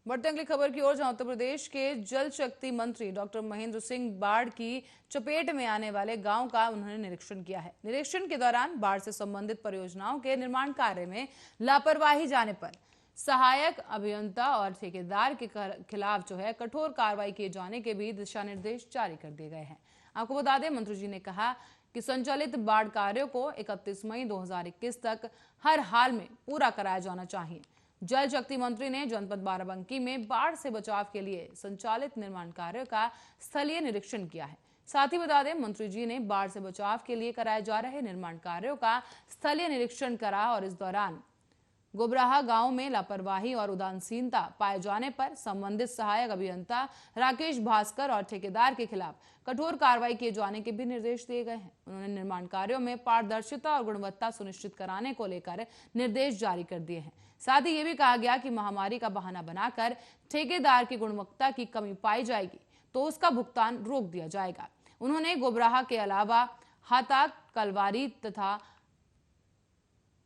बढ़ते अगली खबर की ओर, जहां उत्तर प्रदेश के जल शक्ति मंत्री डॉक्टर महेंद्र सिंह बाढ़ की चपेट में आने वाले गांव का उन्होंने निरीक्षण किया है। निरीक्षण के दौरान बाढ़ से संबंधित परियोजनाओं के निर्माण कार्य में लापरवाही जाने पर सहायक अभियंता और ठेकेदार के खिलाफ कठोर कार्रवाई किए जाने के भी दिशा निर्देश जारी कर दिए गए हैं। आपको बता दें, मंत्री जी ने कहा कि संचालित बाढ़ कार्यों को 31 मई 2021 तक हर हाल में पूरा कराया जाना चाहिए। जल शक्ति मंत्री ने जनपद बाराबंकी में बाढ़ से बचाव के लिए संचालित निर्माण कार्यों का स्थलीय निरीक्षण किया है। साथ ही बता दें, मंत्री जी ने बाढ़ से बचाव के लिए कराए जा रहे निर्माण कार्यों का स्थलीय निरीक्षण करा और इस दौरान गोबराहा गांव में लापरवाही और उदासीनता पाए जाने पर संबंधित सहायक अभियंता राकेश भास्कर और ठेकेदार के खिलाफ कठोर कार्रवाई किए जाने के भी निर्देश दिए गए हैं। उन्होंने निर्माण कार्यों में पारदर्शिता और गुणवत्ता सुनिश्चित कराने को लेकर निर्देश जारी कर दिए हैं। साथ ही ये भी कहा गया कि महामारी का बहाना बनाकर ठेकेदार की गुणवत्ता की कमी पाई जाएगी तो उसका भुगतान रोक दिया जाएगा। उन्होंने गोबराहा के अलावा हाता, कलवारी तथा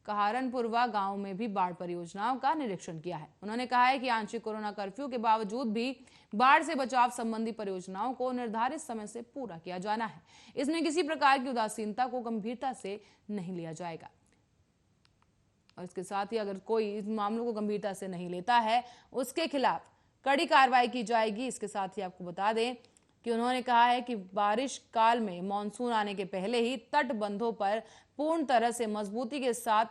कहारनपुरवा गांव में भी बाढ़ परियोजनाओं का निरीक्षण किया है। उन्होंने कहा है कि आंशिक कोरोना कर्फ्यू के बावजूद भी बाढ़ से बचाव संबंधी परियोजनाओं को निर्धारित समय से पूरा किया जाना है। इसमें किसी प्रकार की उदासीनता को गंभीरता से नहीं लिया जाएगा और इसके साथ ही अगर कोई इस मामलों को गंभीरता से नहीं लेता है उसके खिलाफ कड़ी कार्रवाई की जाएगी। इसके साथ ही आपको बता दें कि उन्होंने कहा है कि बारिश काल में मानसून आने के पहले ही तटबंधों पर पूर्ण तरह से मजबूती के साथ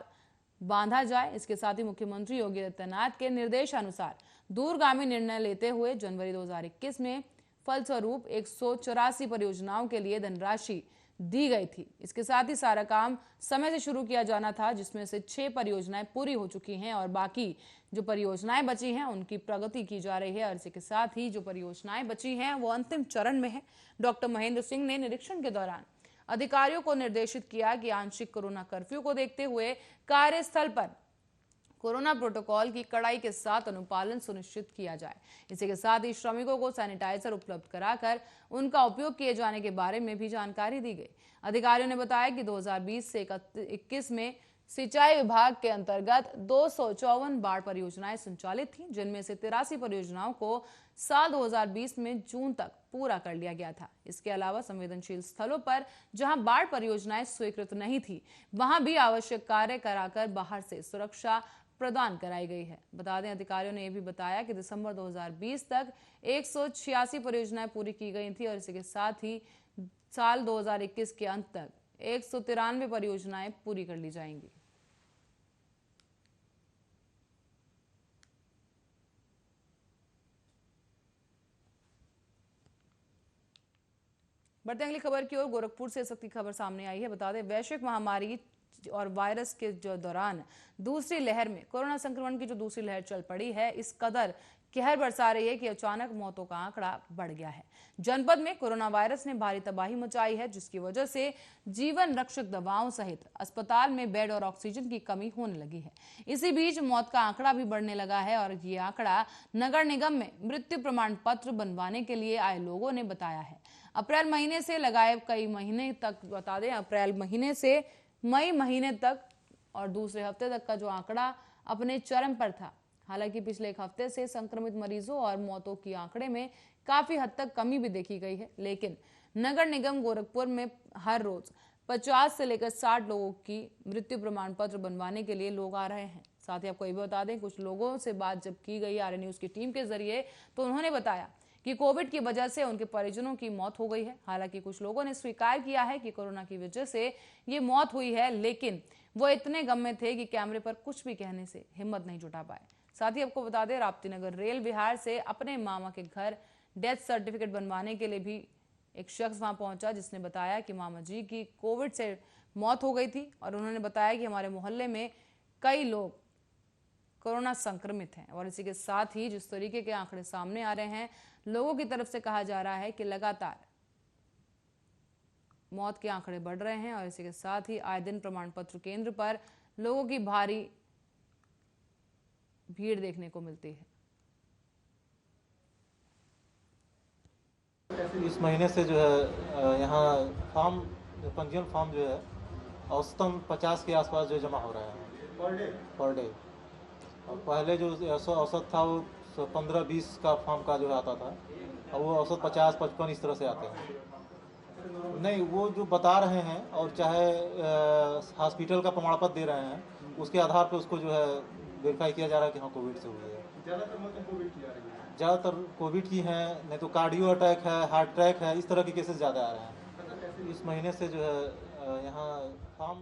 बांधा जाए। इसके साथ ही मुख्यमंत्री योगी आदित्यनाथ के निर्देशानुसार दूरगामी निर्णय लेते हुए जनवरी 2021 में फलस्वरूप 184 परियोजनाओं के लिए धनराशि दी गई थी। इसके साथ ही सारा काम समय से शुरू किया जाना था, जिसमें से 6 परियोजनाएं पूरी हो चुकी हैं और बाकी जो परियोजनाएं बची हैं उनकी प्रगति की जा रही है और इसी के साथ ही जो परियोजनाएं बची हैं वो अंतिम चरण में है। डॉक्टर महेंद्र सिंह ने निरीक्षण के दौरान अधिकारियों को निर्देशित किया कि आंशिक कोरोना कर्फ्यू को देखते हुए कार्यस्थल पर कोरोना प्रोटोकॉल की कड़ाई के साथ अनुपालन सुनिश्चित किया जाए। इसी के साथ ही श्रमिकों को सैनिटाइजर उपलब्ध कराकर उनका उपयोग किए जाने के बारे में भी जानकारी दी गई। अधिकारियों ने बताया कि 2020 से 2021 में सिंचाई विभाग के अंतर्गत 254 बाढ़ परियोजनाएं संचालित थीं, जिनमें से 83 परियोजनाओं को साल 2020 में जून तक पूरा कर लिया गया था। इसके अलावा संवेदनशील स्थलों पर जहां बाढ़ परियोजनाएं स्वीकृत नहीं थी, वहां भी आवश्यक कार्य कराकर बाहर से सुरक्षा प्रदान कराई गई है। बता दें, अधिकारियों ने यह भी बताया कि दिसंबर 2020 तक 186 परियोजनाएं पूरी की गई थी और इसी के साथ ही साल 2021 के अंत तक 193 परियोजनाएं पूरी कर ली जाएंगी। बढ़ते अगली खबर की ओर, गोरखपुर से सख्ती खबर सामने आई है। बता दें, वैश्विक महामारी और वायरस के जो दौरान दूसरी लहर में कोरोना संक्रमण की जो दूसरी लहर चल पड़ी है, इस कदर कहर बरसा रही है कि अचानक मौतों का आंकड़ा बढ़ गया है। जनपद में कोरोना वायरस ने भारी तबाही मचाई है, जिसकी वजह से जीवन रक्षक दवाओं सहित अस्पताल में बेड और ऑक्सीजन की कमी होने लगी है। इसी बीच मौत का आंकड़ा भी बढ़ने लगा है और ये आंकड़ा नगर निगम में मृत्यु प्रमाण पत्र बनवाने के लिए आए लोगों ने बताया है। अप्रैल महीने से लगाए कई महीने तक, बता दें, अप्रैल महीने से मई महीने तक और दूसरे हफ्ते तक का जो आंकड़ा अपने चरम पर था। हालांकि पिछले एक हफ्ते से संक्रमित मरीजों और मौतों की आंकड़े में काफी हद तक कमी भी देखी गई है, लेकिन नगर निगम गोरखपुर में हर रोज 50 से लेकर 60 लोगों की मृत्यु प्रमाण पत्र बनवाने के लिए लोग आ रहे हैं। साथ ही आपको ये बता दें, कुछ लोगों से बात जब की गई आर्य न्यूज की टीम के जरिए, तो उन्होंने बताया कि कोविड की वजह से उनके परिजनों की मौत हो गई है। हालांकि कुछ लोगों ने स्वीकार किया है कि कोरोना की वजह से ये मौत हुई है, लेकिन वो इतने गम में थे कि कैमरे पर कुछ भी कहने से हिम्मत नहीं जुटा पाए। साथ ही आपको बता दें, राप्ती नगर रेल विहार से अपने मामा के घर डेथ सर्टिफिकेट बनवाने के लिए भी एक शख्स वहां पहुंचा, जिसने बताया कि मामा जी की कोविड से मौत हो गई थी और उन्होंने बताया कि हमारे मोहल्ले में कई लोग कोरोना संक्रमित हैं। और इसी के साथ ही जिस तरीके के आंकड़े सामने आ रहे हैं, लोगों की तरफ से कहा जा रहा है कि लगातार मौत के आंकड़े बढ़ रहे हैं और इसी के साथ ही आए दिन प्रमाण पत्र केंद्र पर लोगों की भारी भीड़ देखने को मिलती है। इस महीने से जो है यहाँ फॉर्म, पंजीयन फॉर्म जो है औसतन 50 के आसपास जो जमा हो रहा है पर डे। और पहले जो औसत था वो 15-20 का फार्म का जो है आता था, और वो औसत 50-55 इस तरह से आते हैं। नहीं, वो जो बता रहे हैं और चाहे हॉस्पिटल का प्रमाण पत्र दे रहे हैं, उसके आधार पर उसको जो है वेरीफाई किया जा रहा है कि हाँ कोविड से हुई है। ज़्यादातर कोविड की हैं, नहीं तो कार्डियो अटैक है, हार्ट अटैक है, इस तरह के केसेस ज़्यादा आ रहे हैं। इस महीने से जो है यहाँ फार्म